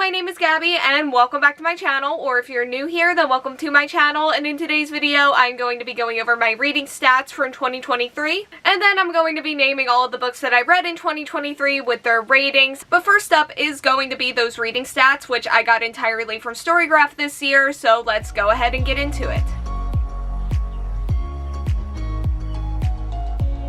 my name is Gabby and welcome back to my channel, or if you're new here, then welcome to my channel. And in today's video, I'm going to be going over my reading stats from 2023, and then I'm going to be naming all of the books that I read in 2023 with their ratings. But first up is going to be those reading stats, which I got entirely from Storygraph this year, so let's go ahead and get into it.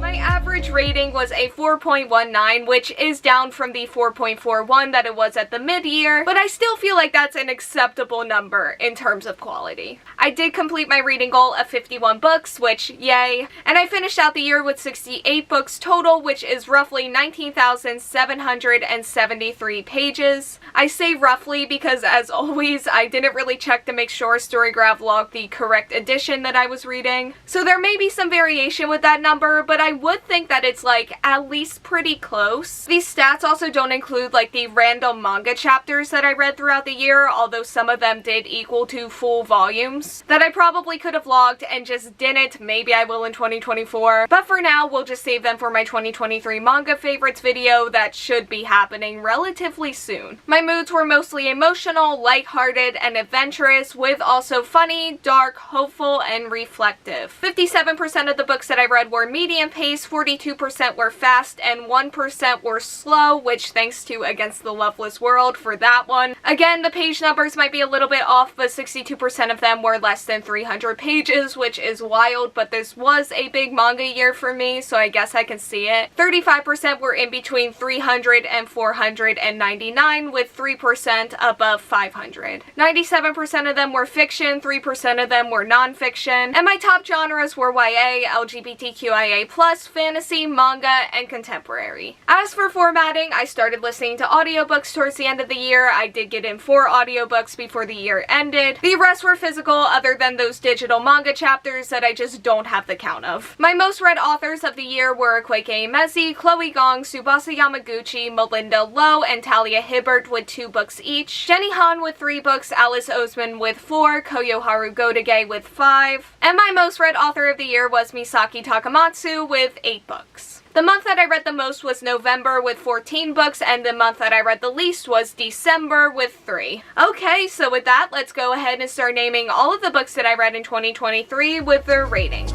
My average rating was a 4.19, which is down from the 4.41 that it was at the mid-year, but I still feel like that's an acceptable number in terms of quality. I did complete my reading goal of 51 books, which, yay, and I finished out the year with 68 books total, which is roughly 19,773 pages. I say roughly because, as always, I didn't really check to make sure Storygraph logged the correct edition that I was reading, so there may be some variation with that number, but I would think that it's like at least pretty close. These stats also don't include like the random manga chapters that I read throughout the year, although some of them did equal to full volumes that I probably could have logged and just didn't. Maybe I will in 2024, but for now we'll just save them for my 2023 manga favorites video that should be happening relatively soon. My moods were mostly emotional, lighthearted, and adventurous, with also funny, dark, hopeful, and reflective. 57% of the books that I read were medium pace, 42% were fast, and 1% were slow, which thanks to Against the Loveless World for that one. Again, the page numbers might be a little bit off, but 62% of them were less than 300 pages, which is wild, but this was a big manga year for me, so I guess I can see it. 35% were in between 300 and 499, with 3% above 500. 97% of them were fiction, 3% of them were non-fiction, and my top genres were YA, LGBTQIA+, fantasy, manga, and contemporary. As for formatting, I started listening to audiobooks towards the end of the year. I did get in 4 audiobooks before the year ended. The rest were physical, other than those digital manga chapters that I just don't have the count of. My most read authors of the year were Koike Imezi, Chloe Gong, Tsubasa Yamaguchi, Melinda Lo, and Talia Hibbert with 2 books each, Jenny Han with 3 books, Alice Oseman with 4, Koyoharu Godage with 5, and my most read author of the year was Misaki Takamatsu with 8 books. The month that I read the most was November with 14 books, and the month that I read the least was December with 3. Okay, so with that, let's go ahead and start naming all of the books that I read in 2023 with their ratings.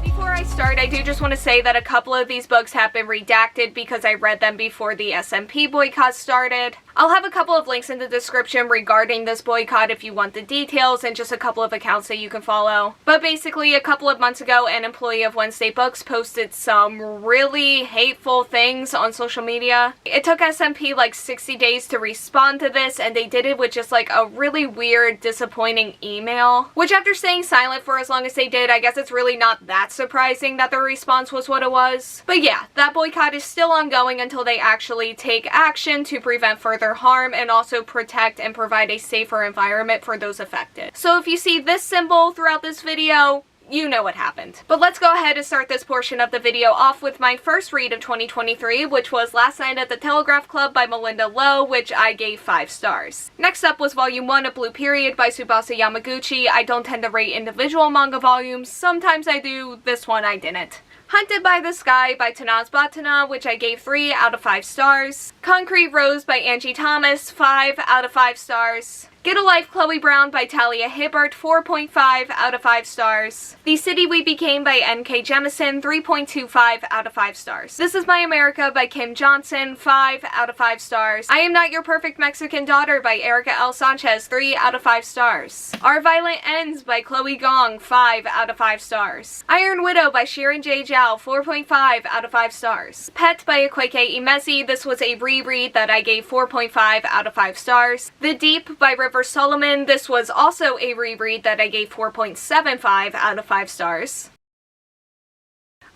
Before I start, I do just want to say that a couple of these books have been redacted because I read them before the SMP boycott started. I'll have a couple of links in the description regarding this boycott if you want the details, and just a couple of accounts that you can follow. But basically, a couple of months ago, an employee of Wednesday Books posted some really hateful things on social media. It took SMP like 60 days to respond to this, and they did it with just like a really weird, disappointing email. Which, after staying silent for as long as they did, I guess it's really not that surprising that their response was what it was. But yeah, that boycott is still ongoing until they actually take action to prevent further harm and also protect and provide a safer environment for those affected. So if you see this symbol throughout this video, you know what happened. But let's go ahead and start this portion of the video off with my first read of 2023, which was Last Night at the Telegraph Club by Melinda Lo, which I gave 5 stars. Next up was Volume 1 of Blue Period by Tsubasa Yamaguchi. I don't tend to rate individual manga volumes. Sometimes I do. This one I didn't. Hunted by the Sky by Tanaz Batana, which I gave 3 out of 5 stars. Concrete Rose by Angie Thomas, 5 out of 5 stars. Get a Life, Chloe Brown by Talia Hibbert, 4.5 out of 5 stars. The City We Became by N.K. Jemisin, 3.25 out of 5 stars. This Is My America by Kim Johnson, 5 out of 5 stars. I Am Not Your Perfect Mexican Daughter by Erica L. Sanchez, 3 out of 5 stars. Our Violent Ends by Chloe Gong, 5 out of 5 stars. Iron Widow by Shirin J. Zhao, 4.5 out of 5 stars. Pet by Koike Imezi. This was a reread that I gave 4.5 out of 5 stars. The Deep by River Solomon. This was also a reread that I gave 4.75 out of 5 stars.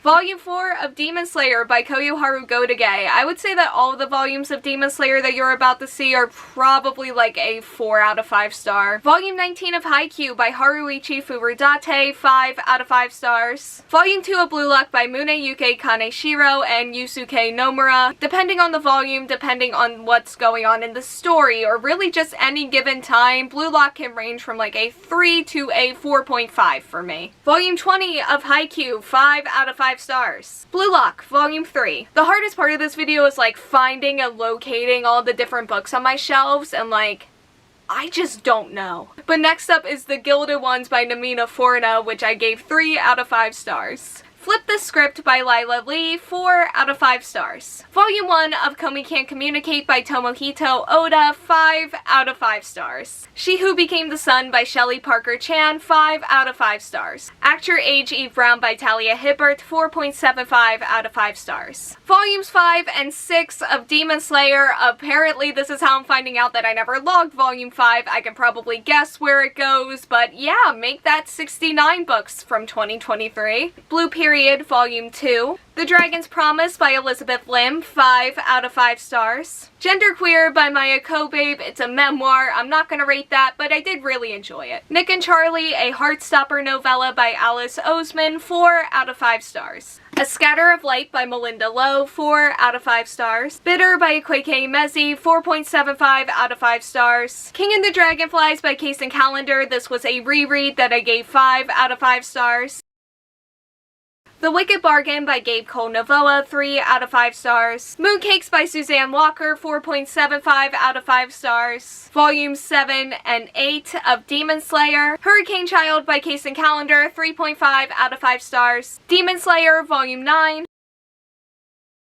Volume 4 of Demon Slayer by Koyoharu Godage. I would say that all of the volumes of Demon Slayer that you're about to see are probably like a 4 out of 5 star. Volume 19 of Haikyuu by Haruichi Furudate, 5 out of 5 stars. Volume 2 of Blue Lock by Muneyuki Kaneshiro and Yusuke Nomura. Depending on the volume, depending on what's going on in the story, or really just any given time, Blue Lock can range from like a 3 to a 4.5 for me. Volume 20 of Haikyuu, 5 out of 5 5 stars. Blue Lock, Volume 3. The hardest part of this video is like finding and locating all the different books on my shelves, and like, I just don't know. But next up is The Gilded Ones by Namina Forna, which I gave 3 out of 5 stars. Flip the Script by Lila Lee, 4 out of 5 stars. Volume 1 of Komi Can't Communicate by Tomohito Oda, 5 out of 5 stars. She Who Became the Sun by Shelley Parker Chan, 5 out of 5 stars. Actor Age Eve Brown by Talia Hibbert, 4.75 out of 5 stars. Volumes 5 and 6 of Demon Slayer. Apparently this is how I'm finding out that I never logged Volume 5. I can probably guess where it goes, but yeah, make that 69 books from 2023. Blue Period, Volume 2. The Dragon's Promise by Elizabeth Lim, 5 out of 5 stars. Genderqueer by Maya Kobabe. It's a memoir. I'm not gonna rate that, but I did really enjoy it. Nick and Charlie, a Heartstopper novella by Alice Oseman, 4 out of 5 stars. A Scatter of Light by Melinda Lowe, 4 out of 5 stars. Bitter by Kweke Mezi, 4.75 out of 5 stars. King and the Dragonflies by Kason Calendar. This was a reread that I gave 5 out of 5 stars. The Wicked Bargain by Gabe Cole Novoa, 3 out of 5 stars. Mooncakes by Suzanne Walker, 4.75 out of 5 stars. Volumes 7 and 8 of Demon Slayer. Hurricane Child by Kason Calendar, 3.5 out of 5 stars. Demon Slayer, Volume 9.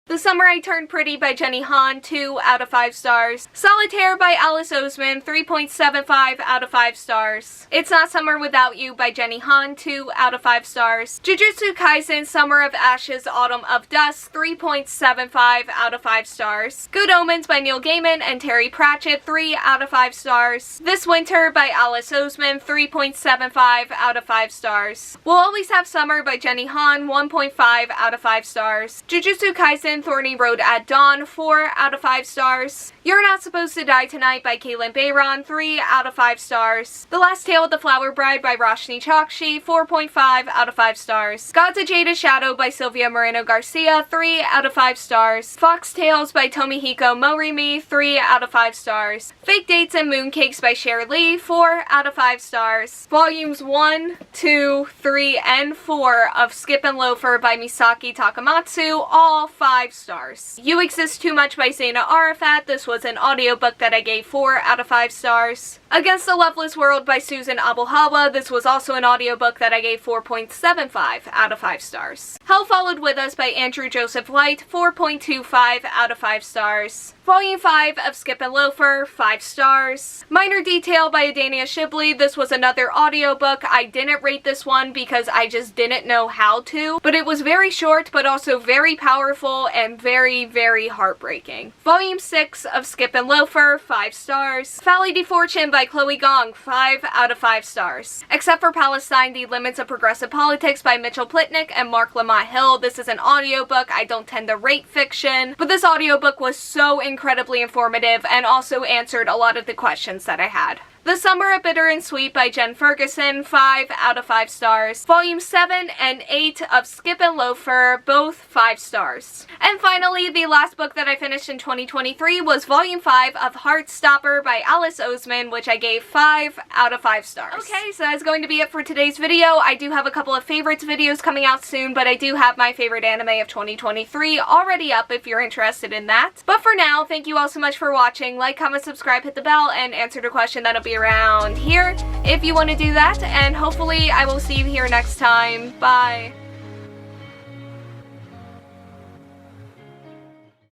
The Summer I Turned Pretty by Jenny Han, 2 out of 5 stars. Solitaire by Alice Oseman, 3.75 out of 5 stars. It's Not Summer Without You by Jenny Han, 2 out of 5 stars. Jujutsu Kaisen Summer of Ashes, Autumn of Dust, 3.75 out of 5 stars. Good Omens by Neil Gaiman and Terry Pratchett, 3 out of 5 stars. This Winter by Alice Oseman, 3.75 out of 5 stars. We'll Always Have Summer by Jenny Han, 1.5 out of 5 stars. Jujutsu Kaisen Thorny Road at Dawn, 4 out of 5 stars. You're Not Supposed to Die Tonight by Caitlin Bayron, 3 out of 5 stars. The Last Tale of the Flower Bride by Roshni Chokshi, 4.5 out of 5 stars. Gods of Jada Shadow by Sylvia Moreno Garcia, 3 out of 5 stars. Fox Tales by Tomihiko Morimi, 3 out of 5 stars. Fake Dates and Mooncakes by Cher Lee, 4 out of 5 stars. Volumes 1, 2, 3, and 4 of Skip and Loafer by Misaki Takamatsu, all 5 stars. You Exist Too Much by Zaina Arafat. This was an audiobook that I gave 4 out of 5 stars. Against the Loveless World by Susan Abuhawa. This was also an audiobook that I gave 4.75 out of 5 stars. Hell Followed With Us by Andrew Joseph Light, 4.25 out of 5 stars. Volume 5 of Skip and Loafer, 5 stars. Minor Detail by Adania Shibley. This was another audiobook. I didn't rate this one because I just didn't know how to, but it was very short but also very powerful and very, very heartbreaking. Volume 6 of Skip and Loafer, 5 stars. Valley de Fortune by Chloe Gong, 5 out of 5 stars. Except for Palestine, The Limits of Progressive Politics by Mitchell Plitnick and Mark Lamont Hill. This is an audiobook. I don't tend to rate fiction, but this audiobook was so incredibly informative and also answered a lot of the questions that I had. The Summer of Bitter and Sweet by Jen Ferguson, 5 out of 5 stars. Volume 7 and 8 of Skip and Loafer, both 5 stars. And finally, the last book that I finished in 2023 was Volume 5 of Heartstopper by Alice Oseman, which I gave 5 out of 5 stars. Okay, so that's going to be it for today's video. I do have a couple of favorites videos coming out soon, but I do have my favorite anime of 2023 already up if you're interested in that. But for now, thank you all so much for watching. Like, comment, subscribe, hit the bell, and answer the question that'll be around here if you want to do that, and hopefully I will see you here next time. Bye.